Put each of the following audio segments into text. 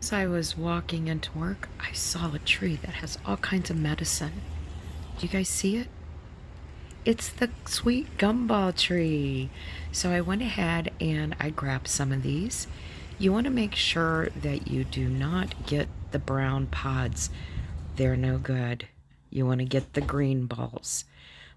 As I was walking into work, I saw a tree that has all kinds of medicine. Do you guys see it? It's the sweet gumball tree. So I went ahead and I grabbed some of these. You want to make sure that you do not get the brown pods. They're no good. You want to get the green balls.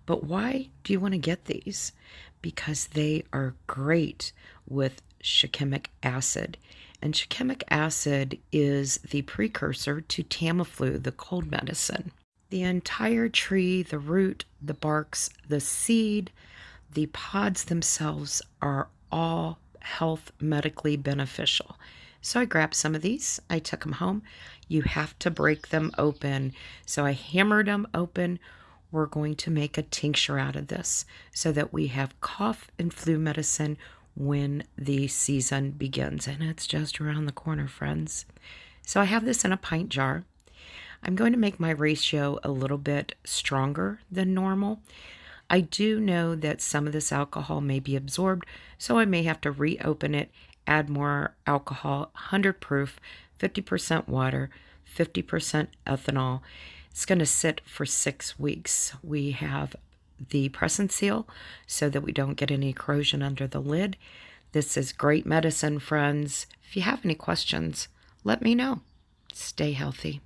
But why do you want to get these? Because they are great with shikimic acid. And shikimic acid is the precursor to Tamiflu, the cold medicine. The entire tree, the root, the barks, the seed, the pods themselves are all health medically beneficial. So I grabbed some of these. I took them home. You have to break them open. So I hammered them open. We're going to make a tincture out of this so that we have cough and flu medicine when the season begins. And it's just around the corner, friends. So I have this in a pint jar. I'm going to make my ratio a little bit stronger than normal. I do know that some of this alcohol may be absorbed, so I may have to reopen it, add more alcohol, 100 proof, 50% water, 50% ethanol. It's going to sit for 6 weeks. We have the press and seal so that we don't get any corrosion under the lid. This is great medicine, friends. If you have any questions, let me know. Stay healthy.